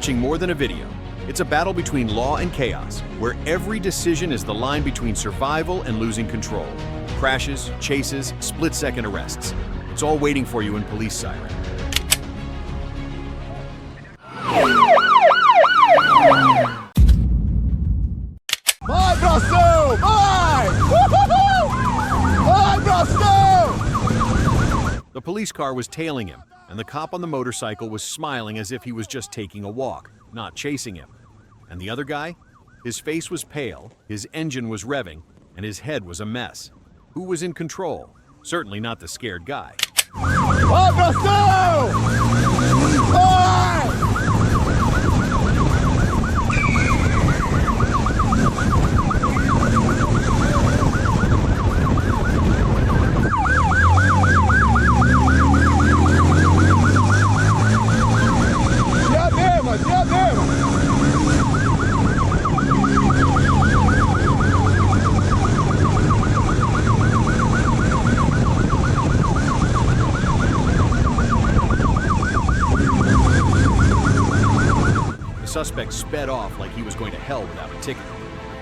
watching more than a video. It's a battle between law and chaos, where every decision is the line between survival and losing control. Crashes, chases, split-second arrests. It's all waiting for you in police siren. Vai, Brasil! Vai! Vai, Brasil! The police car was tailing him, and the cop on the motorcycle was smiling as if he was just taking a walk, not chasing him. And the other guy? His face was pale, his engine was revving, and his head was a mess. Who was in control? Certainly not the scared guy. Vai, Brasil! Vai! The suspect sped off like he was going to hell without a ticket.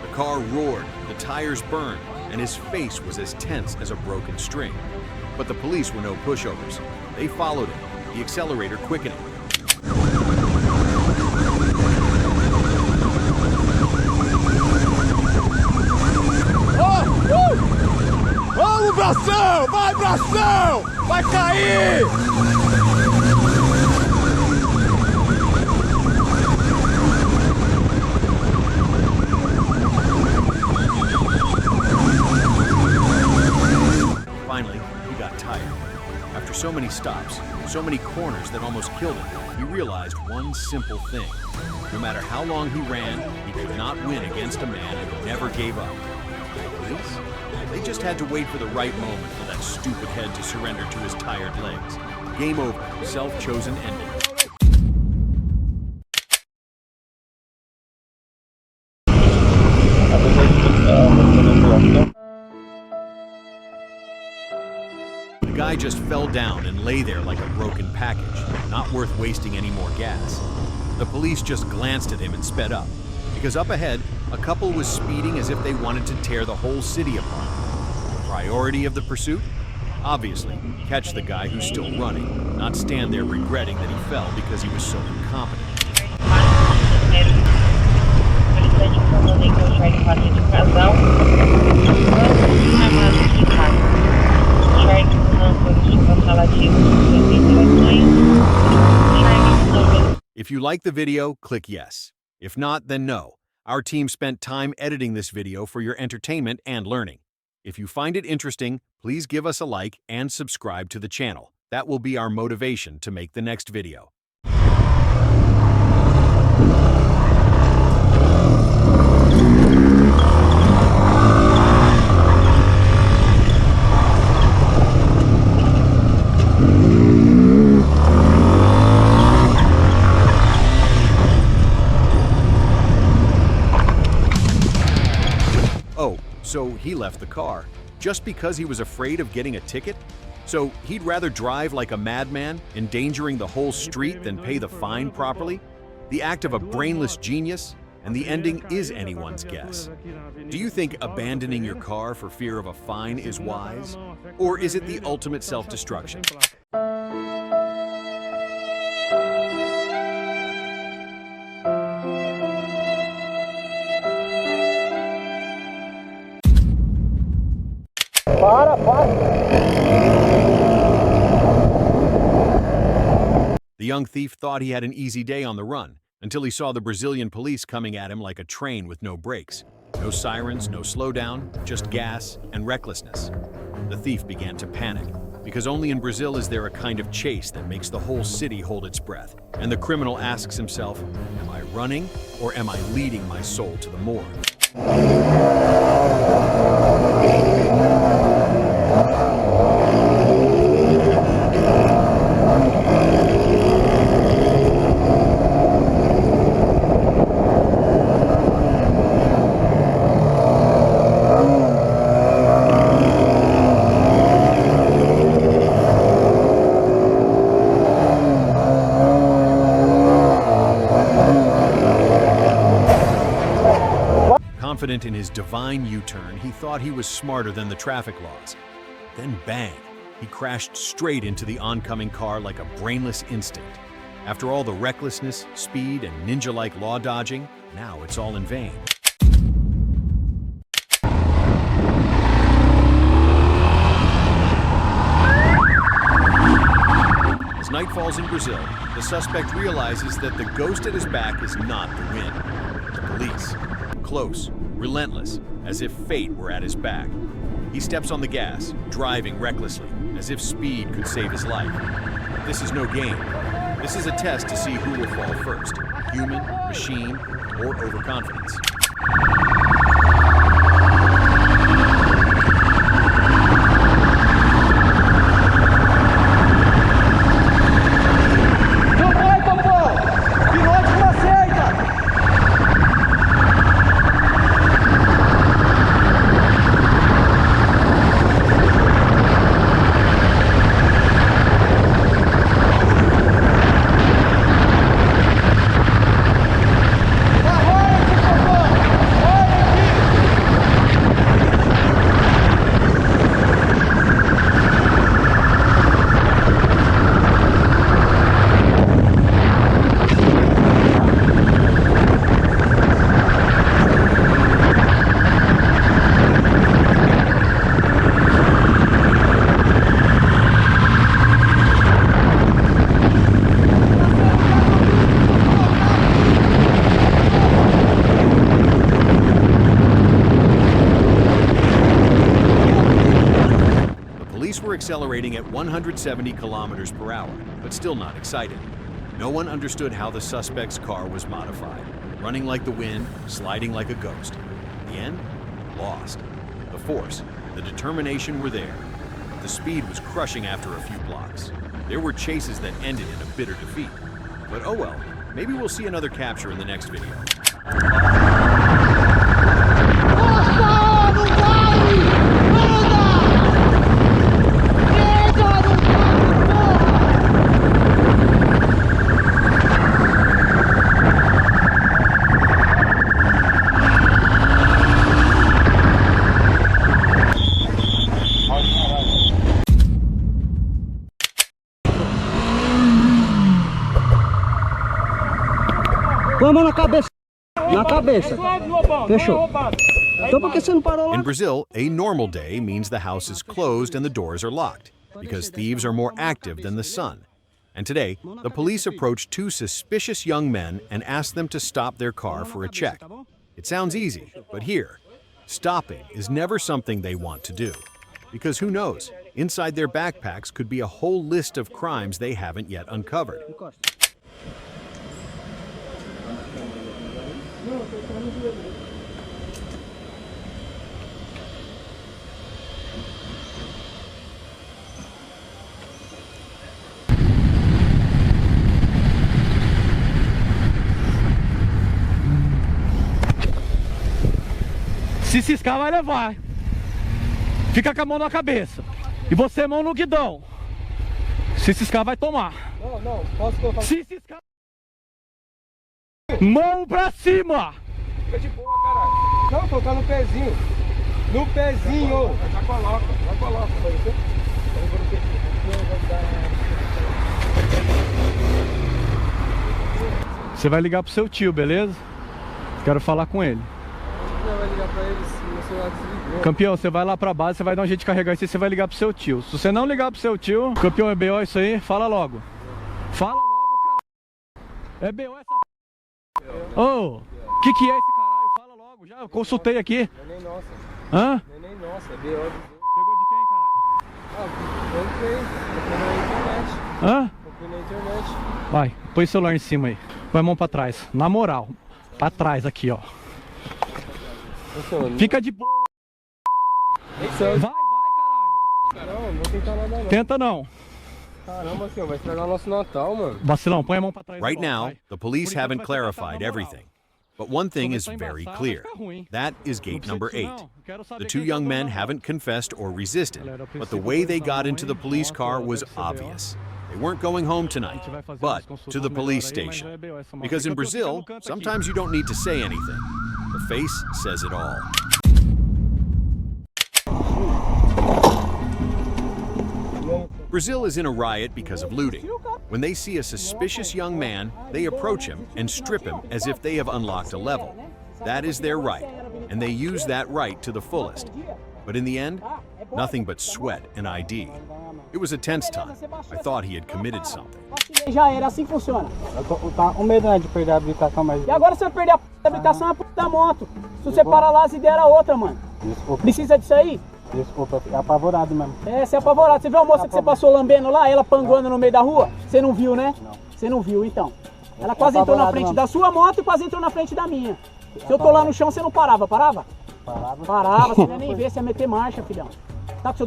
The car roared, the tires burned, and his face was as tense as a broken string. But the police were no pushovers. They followed him, the accelerator quickening. Vamos, Brasil! Vai, Brasil! Vai cair! Finally, he got tired. After so many stops, so many corners that almost killed him, he realized one simple thing. No matter how long he ran, he could not win against a man who never gave up. The police? They just had to wait for the right moment for that stupid head to surrender to his tired legs. Game over. Self-chosen ending. The guy just fell down and lay there like a broken package, not worth wasting any more gas. The police just glanced at him and sped up, because up ahead, a couple was speeding as if they wanted to tear the whole city apart. The priority of the pursuit? Obviously, catch the guy who's still running, not stand there regretting that he fell because he was so incompetent. If you like the video, click yes. If not, then no. Our team spent time editing this video for your entertainment and learning. If you find it interesting, please give us a like and subscribe to the channel. That will be our motivation to make the next video. So he left the car, just because he was afraid of getting a ticket? So he'd rather drive like a madman, endangering the whole street than pay the fine properly? The act of a brainless genius? And the ending is anyone's guess. Do you think abandoning your car for fear of a fine is wise? Or is it the ultimate self-destruction? The young thief thought he had an easy day on the run, until he saw the Brazilian police coming at him like a train with no brakes. No sirens, no slowdown, just gas and recklessness. The thief began to panic, because only in Brazil is there a kind of chase that makes the whole city hold its breath. And the criminal asks himself, am I running or am I leading my soul to the morgue? Confident in his divine U-turn, he thought he was smarter than the traffic laws. Then bang, he crashed straight into the oncoming car like a brainless instinct. After all the recklessness, speed, and ninja-like law dodging, now it's all in vain. As night falls in Brazil, the suspect realizes that the ghost at his back is not the wind. The police. Close, relentless, as if fate were at his back. He steps on the gas, driving recklessly, as if speed could save his life. This is no game. This is a test to see who will fall first, human, machine, or overconfidence. Police were accelerating at 170 kilometers per hour, but still not excited. No one understood how the suspect's car was modified, running like the wind, sliding like a ghost. In the end, lost. The force, the determination were there. The speed was crushing after a few blocks. There were chases that ended in a bitter defeat. But oh well, maybe we'll see another capture in the next video. Põe a mão na cabeça. Na cabeça. Fechou. Então por que você não parou lá? In Brazil, a normal day means the house is closed and the doors are locked, because thieves are more active than the sun. And today, the police approached two suspicious young men and asked them to stop their car for a check. It sounds easy, but here, stopping is never something they want to do. Because who knows, inside their backpacks could be a whole list of crimes they haven't yet uncovered. Se ciscar vai levar. Fica com a mão na cabeça. E você mão no guidão. Se ciscar vai tomar. Não, posso colocar. Se ciscar. Mão pra cima. Fica de boa, caralho. Não, colocar no pezinho. No pezinho. Já coloca. Você vai ligar pro seu tio, beleza? Quero falar com ele. Vai ligar pra ele se o celular desligou. Campeão, você vai lá pra base, você vai dar um jeito de carregar isso e você vai ligar pro seu tio. Se você não ligar pro seu tio, campeão, é BO isso aí, fala logo. Fala logo, caralho. É BO essa p... Ô, que é esse caralho? Fala logo, já consultei aqui. Não é nem nossa. Hã? Não é nem nossa, é BO. Pegou de quem, caralho? Comprei na internet. Hã? Comprei na internet. Vai, põe o celular em cima aí. Põe a mão pra trás. Na moral, pra trás aqui, ó. Fica de boa. Vai, caralho. Não, não tentar nada não. Tenta não. Caramba, senhor, vai estragar o nosso Natal, mano. Vacilão, põe a mão pra trás. Right now, the police haven't clarified everything. But one thing is very clear. That is gate number 8. The two young men haven't confessed or resisted, but the way they got into the police car was obvious. They weren't going home tonight, but to the police station. Because in Brazil, sometimes you don't need to say anything. The face says it all. Brazil is in a riot because of looting. When they see a suspicious young man, they approach him and strip him as if they have unlocked a level. That is their right, and they use that right to the fullest. But in the end, nothing but sweat and ID. It was a tense time. I thought he had committed something. Já era, assim funciona. Tá com medo, né, de perder a habilitação, mas... E agora se eu perder a habilitação, é a p da moto. Se você parar lá, as ideias eram outra, mano. Desculpa. Precisa disso aí? Desculpa, fiquei apavorado mesmo. É, você é apavorado. Você viu a moça que você passou lambendo lá, ela panguando no meio da rua? Você não viu, né? Não. Você não viu, então. Ela quase entrou na frente da sua moto e quase entrou na frente da minha. Se eu tô lá no chão, você não parava, parava? Parava. Parava, você não ia nem ver, você ia meter marcha, filhão. Tá com seu...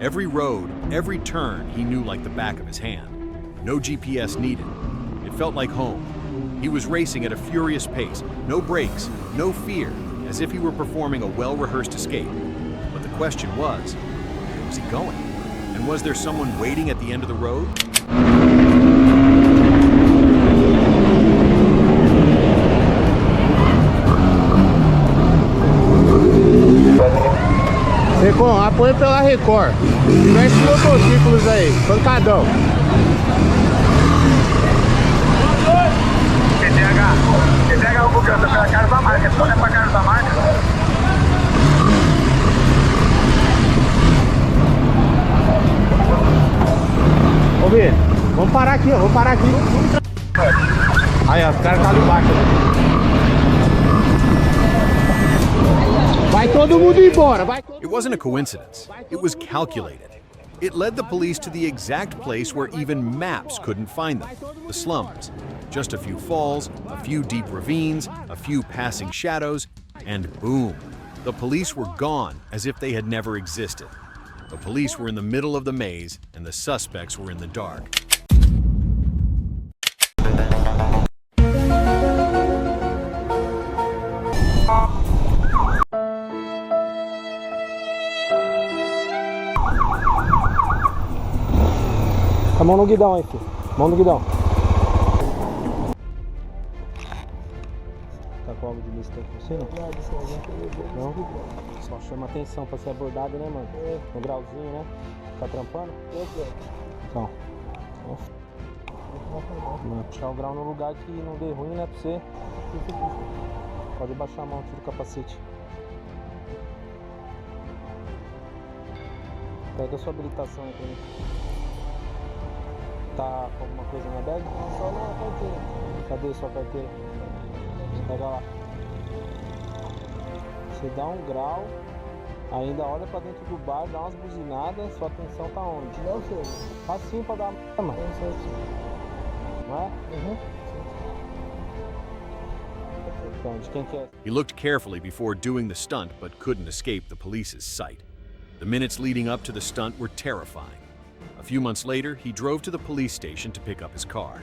Every road, every turn, he knew like the back of his hand. No GPS needed. It felt like home. He was racing at a furious pace, no brakes, no fear, as if he were performing a well-rehearsed escape. But the question was, where was he going? And was there someone waiting at the end of the road? Recon, apoio pela Record. Diversos motociclos aí, pancadão. TDH, o Bucão, tá pela cara da marca, responde pra cara da marca. Ô, Bê, vamos parar aqui, ó, vamos parar aqui. Aí, ó, os caras tá ali embaixo. Vai todo mundo embora, vai. It wasn't a coincidence. It was calculated. It led the police to the exact place where even maps couldn't find them, the slums. Just a few falls, a few deep ravines, a few passing shadows, and boom, the police were gone as if they had never existed. The police were in the middle of the maze, and the suspects were in the dark. A mão no guidão aí, filho. Mão no guidão. Tá com algo de lista aí com você, não? Não? Só chama atenção pra ser abordado, né, mano? No grauzinho, né? Tá trampando? Então. Vamos puxar o grau no lugar que não dê ruim, né, pra você. Pode baixar a mão, tira o capacete. Pega a sua habilitação aí pra mim. Tá com alguma coisa na bag? Não, só na carteira. Cadê sua carteira? Pega lá. Você dá um grau, ainda olha pra dentro do bar, dá umas buzinadas, sua atenção tá onde? Não sei. Assim pra dar a mano. Não é? Uhum. Então, de quem que é? He looked carefully before doing the stunt, but couldn't escape the police's sight. The minutes leading up to the stunt were terrifying. A few months later, he drove to the police station to pick up his car.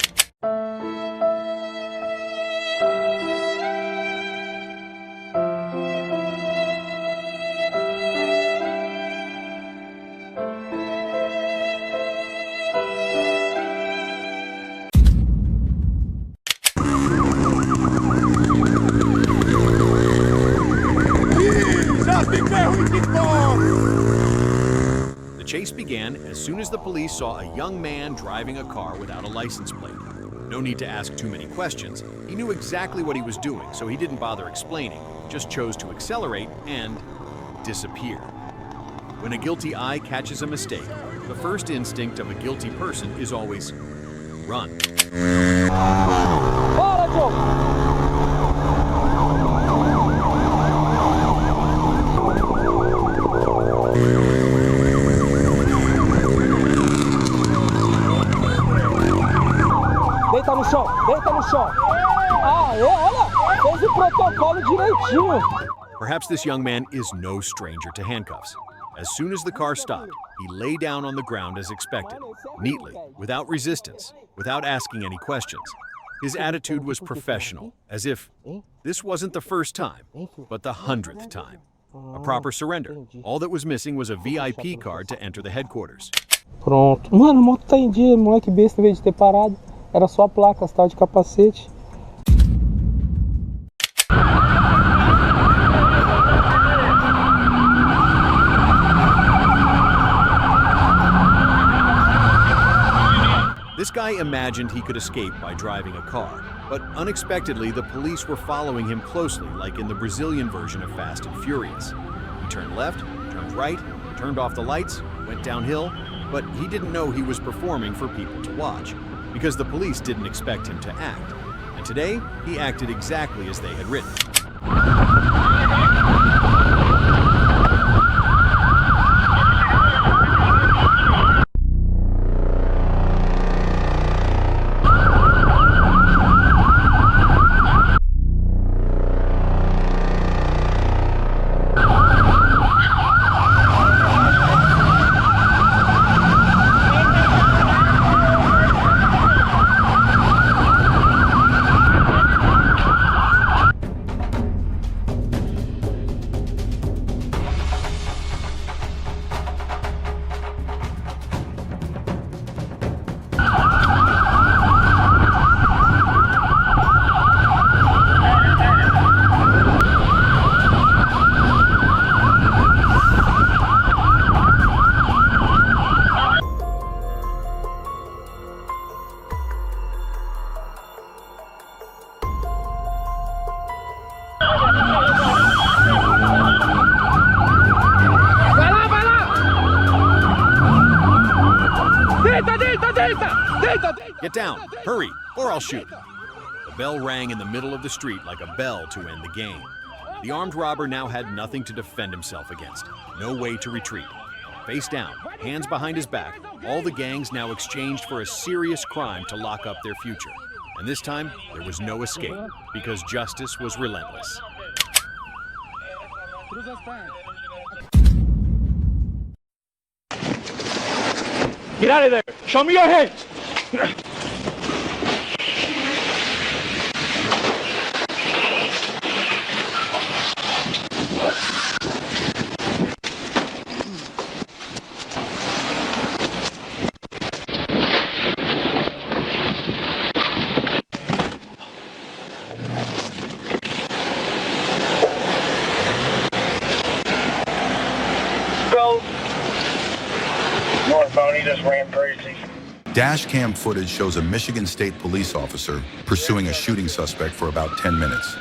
The chase began as soon as the police saw a young man driving a car without a license plate. No need to ask too many questions. He knew exactly what he was doing, so he didn't bother explaining, just chose to accelerate and disappear. When a guilty eye catches a mistake, the first instinct of a guilty person is always run. Bora, Joe! Deita no chão, deita no chão. Ah, olha, fez Faz o protocolo direitinho. Perhaps this young man is no stranger to handcuffs. As soon as the car stopped, he lay down on the ground as expected, neatly, without resistance, without asking any questions. His attitude was professional, as if this wasn't the first time, but the 100th time. A proper surrender. All that was missing was a VIP card to enter the headquarters. Pronto. Mano, a moto tá em dia, moleque besta, em vez de ter parado. Era só a placa, você tava de capacete. This guy imagined he could escape by driving a car, but unexpectedly the police were following him closely, like in the Brazilian version of Fast and Furious. He turned left, turned right, turned off the lights, went downhill, but he didn't know he was performing for people to watch, because the police didn't expect him to act. And today, he acted exactly as they had written. Get down, hurry, or I'll shoot. The bell rang in the middle of the street like a bell to end the game. The armed robber now had nothing to defend himself against, no way to retreat. Face down, hands behind his back, all the gangs now exchanged for a serious crime to lock up their future. And this time, there was no escape, because justice was relentless. Get out of there! Show me your hands! Dashcam footage shows a Michigan State police officer pursuing a shooting suspect for about 10 minutes,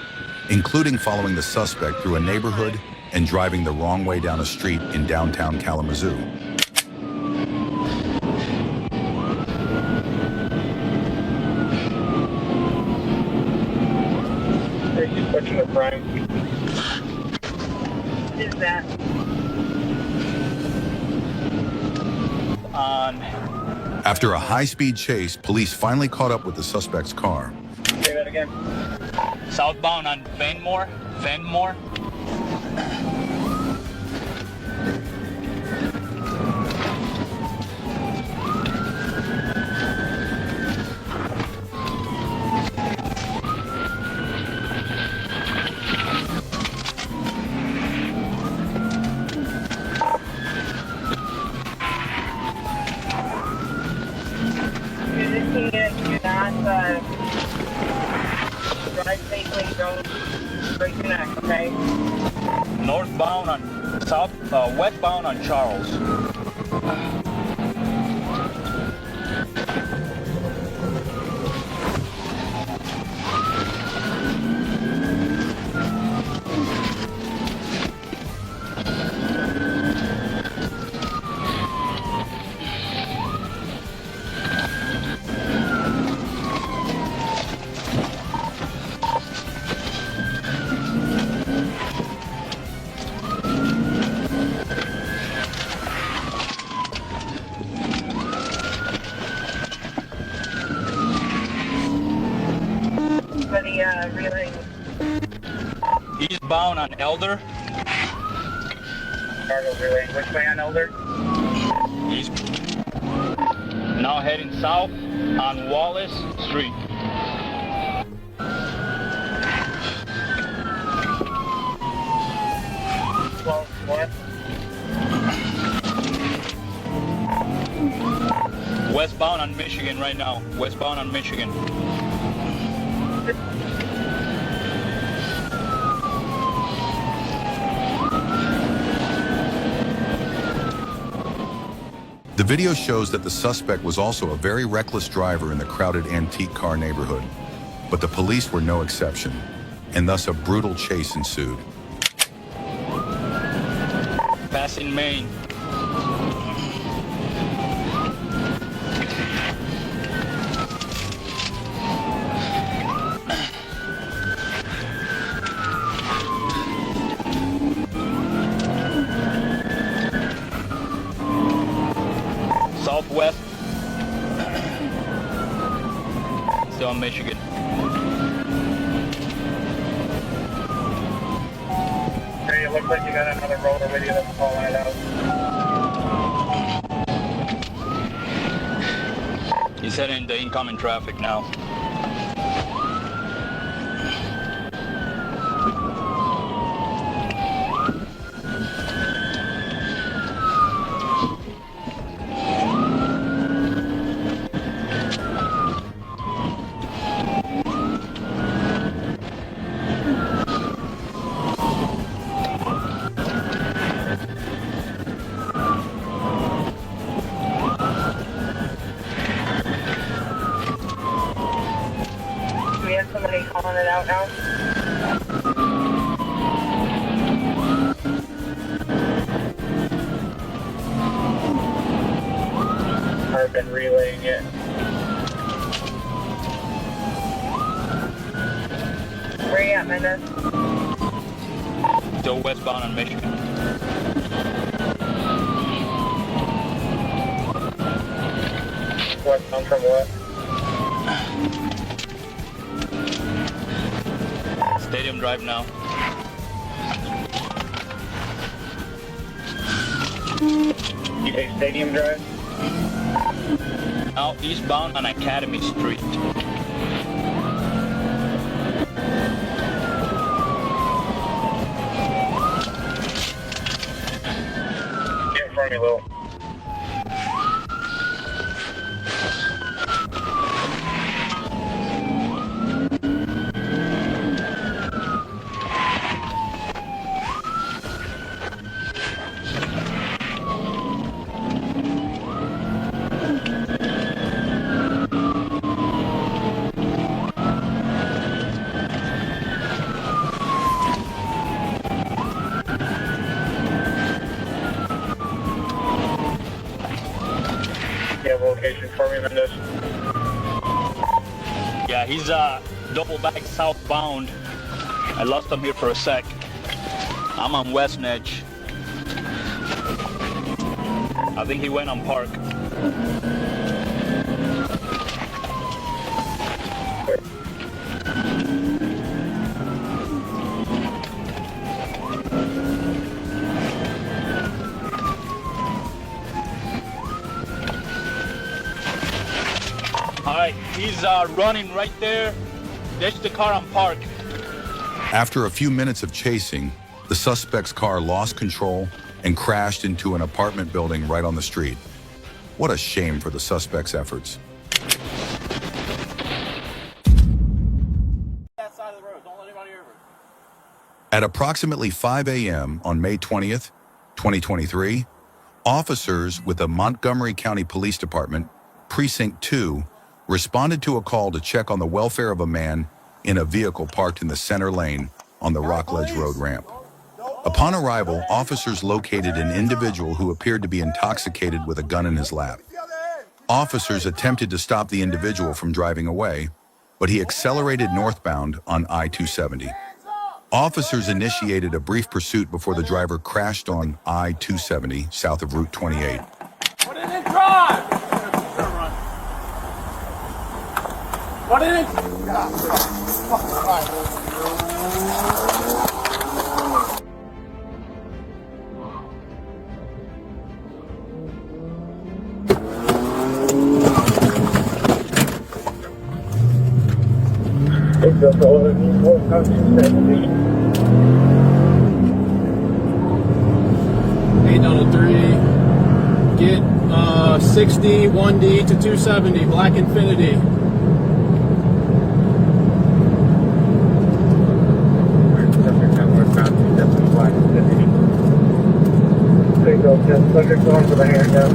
including following the suspect through a neighborhood and driving the wrong way down a street in downtown Kalamazoo. What's the front? What is that? After a high-speed chase, police finally caught up with the suspect's car. Say that again. Southbound on Fenmore. Drive safely, don't break your neck, okay? Northbound on westbound on Charles. Northbound on Elder. Cardinals relaying which way on Elder? He's now heading south on Wallace Street. What? Westbound on Michigan right now. Westbound on Michigan. The video shows that the suspect was also a very reckless driver in the crowded antique car neighborhood, but the police were no exception, and thus a brutal chase ensued. Passing Main. Southwest. Still on Michigan. Hey, it looks like you got another roller with you that's calling it out. He's heading into incoming traffic now. We have somebody calling it out now. I've been relaying it. Where you at, Mendez? Still westbound on Michigan. Westbound from what? Stadium Drive now. You say Stadium Drive? Now eastbound on Academy Street. Get in front of me, Lil. You have a location for me, Mendez? Yeah, he's double back southbound. I lost him here for a sec. I'm on West Edge. I think he went on Park. All right, he's running right there. There's the car on Park. After a few minutes of chasing, the suspect's car lost control and crashed into an apartment building right on the street. What a shame for the suspect's efforts. That side of the road. Don't let anybody over. At approximately 5 a.m. on May 20th, 2023, officers with the Montgomery County Police Department, Precinct 2, responded to a call to check on the welfare of a man in a vehicle parked in the center lane on the Rockledge Road ramp. Upon arrival, officers located an individual who appeared to be intoxicated with a gun in his lap. Officers attempted to stop the individual from driving away, but he accelerated northbound on I-270. Officers initiated a brief pursuit before the driver crashed on I-270 south of Route 28. What did it drive? What did it? on 3. Get 60, 1D to 270, Black Infinity. Subject going for the hand down.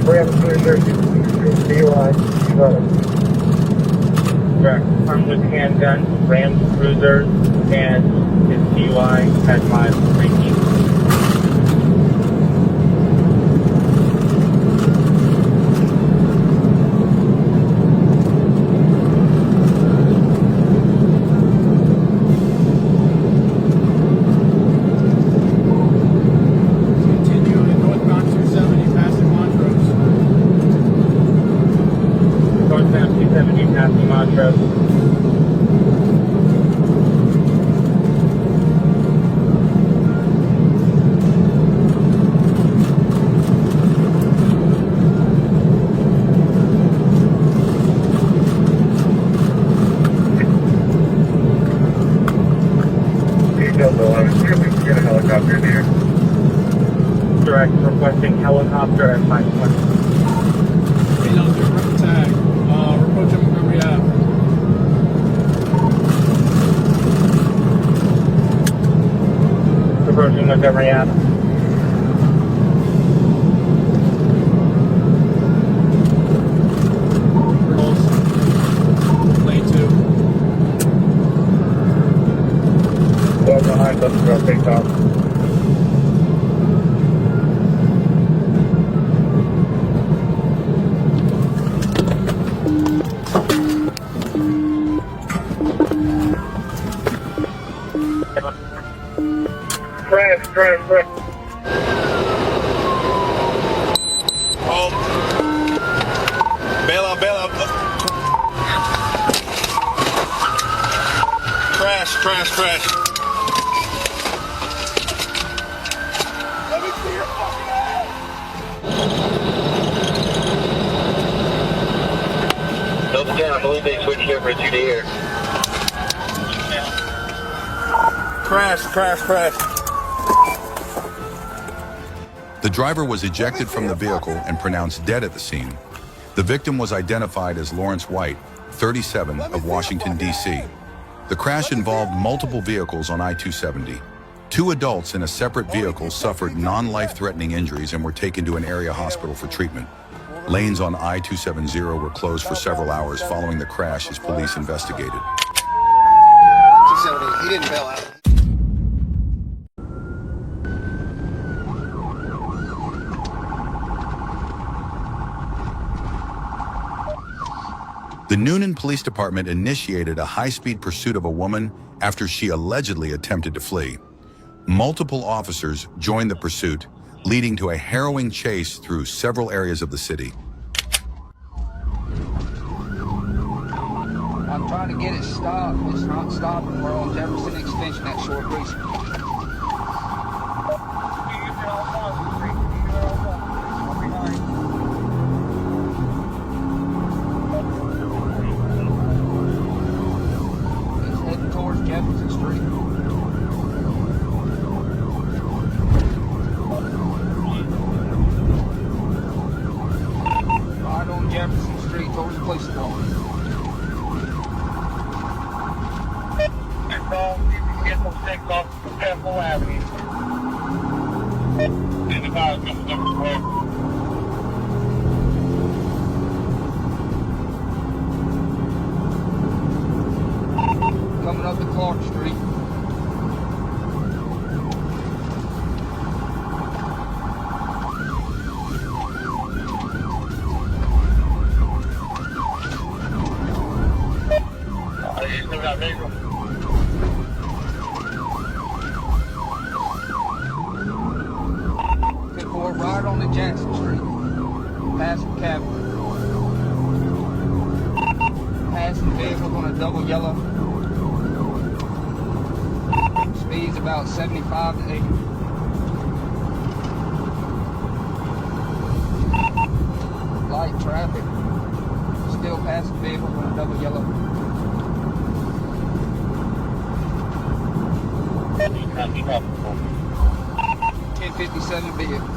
Ram Cruiser, Citywide. Correct. Armed with handgun, Ram Cruiser, and his DUI at 5 Get a helicopter there. Direct requesting helicopter at 520. Tag. We're approaching Montgomery Ave. Approaching Montgomery Ave. Lane 2. Well behind us, go take off. Crash. Oh. Bail out. Crash. Let me see your fucking ass. Delta 10, I believe they switched over to the air. Crash. The driver was ejected from the vehicle and pronounced dead at the scene. The victim was identified as Lawrence White, 37, of Washington, D.C. The crash involved multiple vehicles on I-270. 2 adults in a separate vehicle suffered non-life-threatening injuries and were taken to an area hospital for treatment. Lanes on I-270 were closed for several hours following the crash as police investigated. 270, he didn't bail out. The Noonan Police Department initiated a high-speed pursuit of a woman after she allegedly attempted to flee. Multiple officers joined the pursuit, leading to a harrowing chase through several areas of the city. I'm trying to get it stopped. It's not stopping. We're on Jefferson Extension at Shore Creek. Jefferson Street. Right on Jefferson Street towards the police department. That's all. You can get those things off Temple Avenue. And the car comes up the road. Coming up to Clark Street. You still got vehicle? We're right on the Jackson Street. Past the cabin. Passing vehicles on a double yellow. Speed's about 75 to 80. Light traffic. Still passing vehicles on a double yellow. traffic for? 1057 vehicle.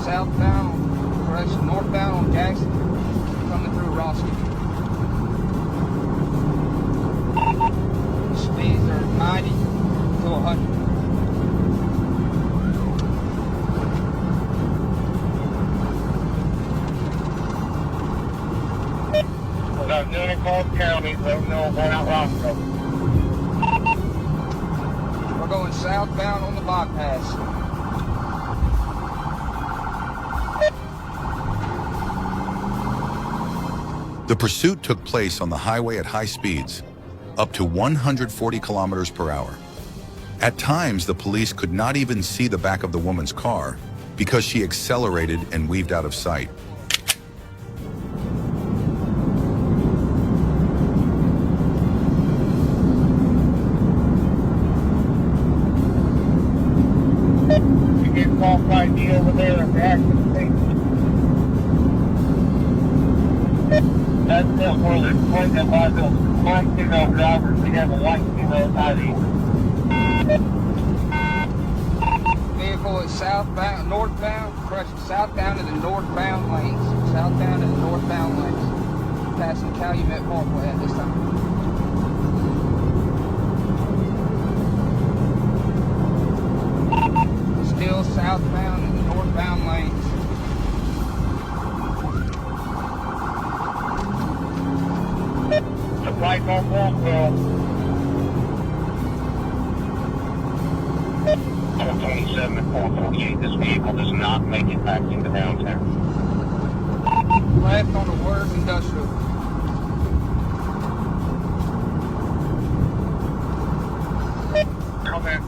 Southbound, correction, northbound on Jackson, coming through Roski. Speeds are 90 to 100. About noon in Cobb County, let them know about out Roscoe. We're going southbound on the bypass. The pursuit took place on the highway at high speeds, up to 140 kilometers per hour. At times, the police could not even see the back of the woman's car because she accelerated and weaved out of sight. You get off ID over there at the accident scene. That's it where they're pointing by those white female drivers. They have a white female ID. Vehicle is southbound, northbound, correction, southbound in the northbound lanes. Southbound in the northbound lanes. Passing Calumet Parkway at this time. Still southbound in the northbound lanes. The right on Walkwell. 427 and 448. This vehicle does not make it back into downtown. Left on the Words Industrial. Come in.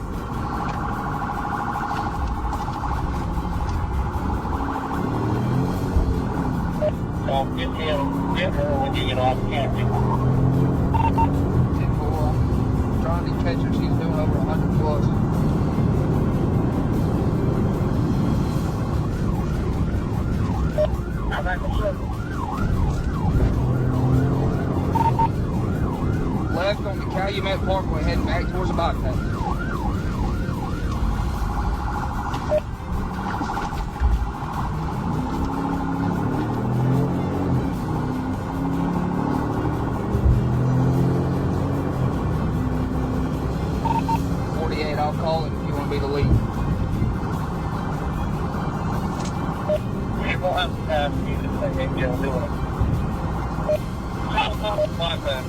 So get her when you get off camping. 10-4. Trying to catch her. She's doing over 100 plus. I'm back on circle. Left on the Calumet Parkway, heading back towards the bypass. I'll call it if you want to be the lead. We will have to pass you to say, hey, Joe, do it. My bad.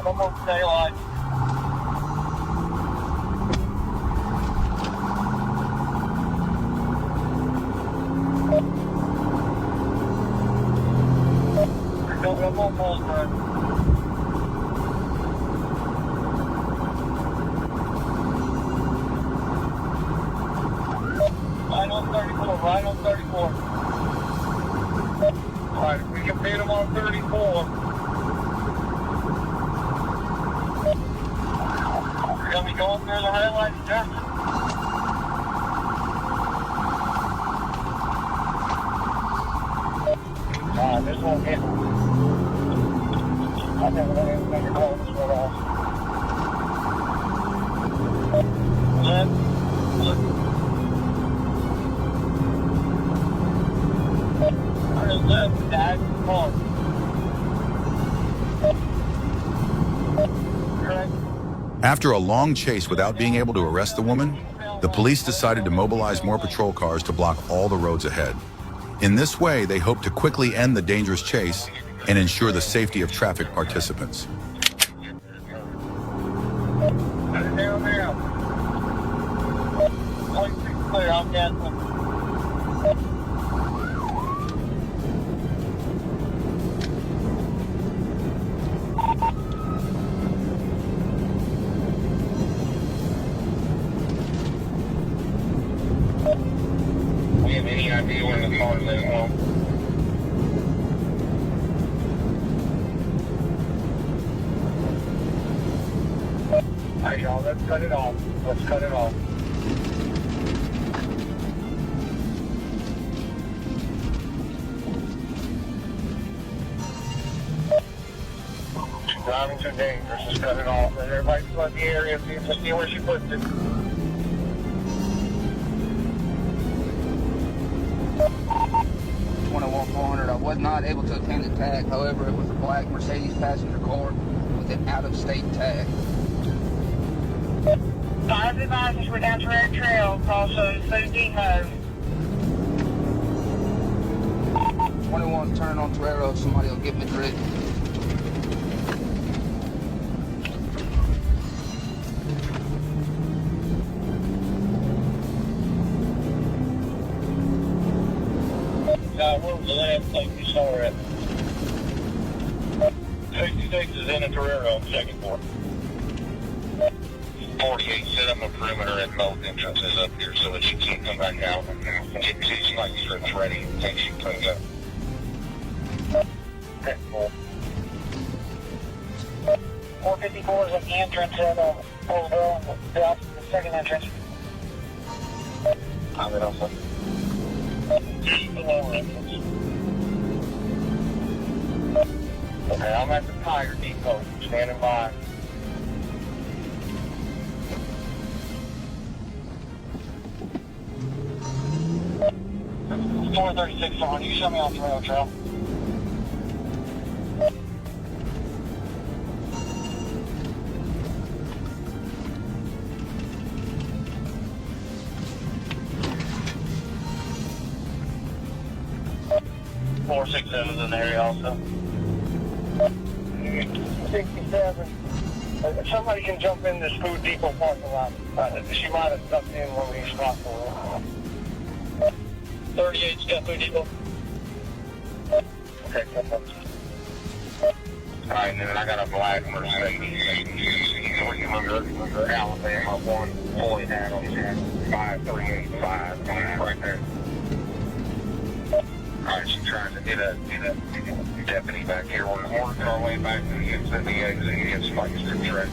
Come on, stay alive. Come on, Paulsburg. Right on 34, right on 34. Alright, if we can beat them on 34. We're going to be going through the red light junction. This won't hit. I never let anybody call this one off. Left. Left, guys. Come on. Correct. After a long chase without being able to arrest the woman, the police decided to mobilize more patrol cars to block all the roads ahead. In this way, they hope to quickly end the dangerous chase and ensure the safety of traffic participants. Down there. Clear, I'll get them. We have any idea where the car is home? Alright, y'all, let's cut it off. Let's cut it off. Driving too dangerous, just cut it off. And everybody flood the area, see where she puts it. I was not able to obtain the tag. However, it was a black Mercedes passenger car with an out-of-state tag. 5 advisors were down to Red Trail, also Food Depot. 21 turn on Torero, somebody will get me ready. Where was the last place you saw her at? 66 is in a Torero, second floor. 48 set up a perimeter at both entrances up here so that she can't come back out. Get two spike strips ready in case she comes up. Okay, cool. 454 is at the entrance at Bullsville and the second entrance. I'm it also. Just the lower entrance. Okay, I'm at the tire depot, standing by. It's 436 on. You show me off the rail trail. Four 6-7's in the area also. 67. If somebody can jump in this Food Depot parking lot, she might have stuck in one of these spots for her. 38's got Food Depot. Okay, alright, and then I got a black Mercedes 300 Alabama 140 hat on his head. 5385 right there. Alright, she tries to get a deputy back here. We're working our way back to the exit. He gets spikes to the track.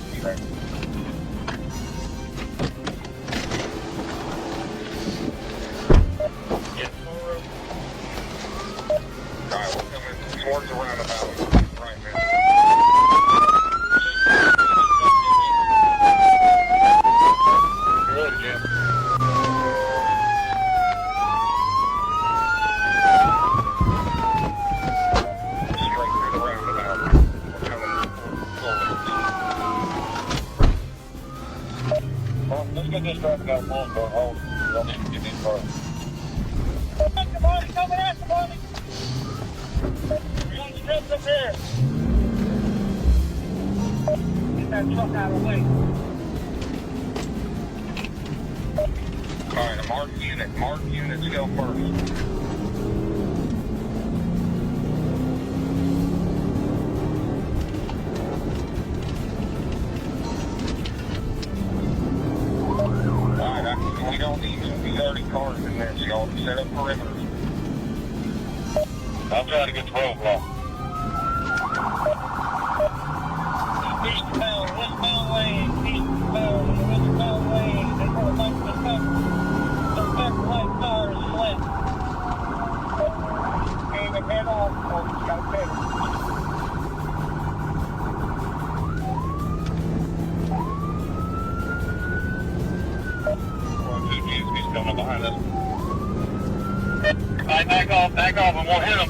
Alright, we're coming towards the roundabout right now. Good, Jim. Let's get this traffic out of Bullsville. Hold. You don't need to get these cars. Coming after buddy. We're going to strip up here. Get that truck out of the way. Alright, a marked unit. Marked units go first. We don't need 30 cars in there, so y'all set up perimeters. I'll try to get the roadblock. Eastbound, westbound lane, eastbound, westbound lane. They want to make the back right tire is flat. Aim it head on, or you got to pedal. Coming behind us. Alright, back off, and we'll hit them.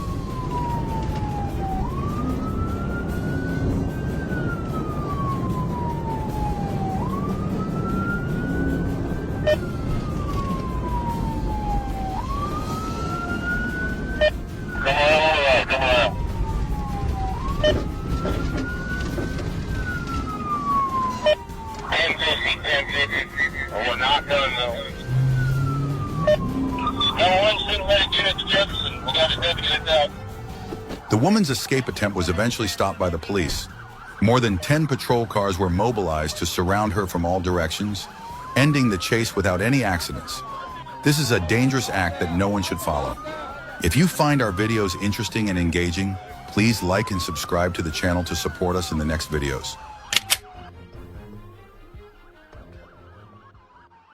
Come on. Well, we're not done though. The woman's escape attempt was eventually stopped by the police. More than 10 patrol cars were mobilized to surround her from all directions, ending the chase without any accidents. This is a dangerous act that no one should follow. If you find our videos interesting and engaging, please like and subscribe to the channel to support us in the next videos.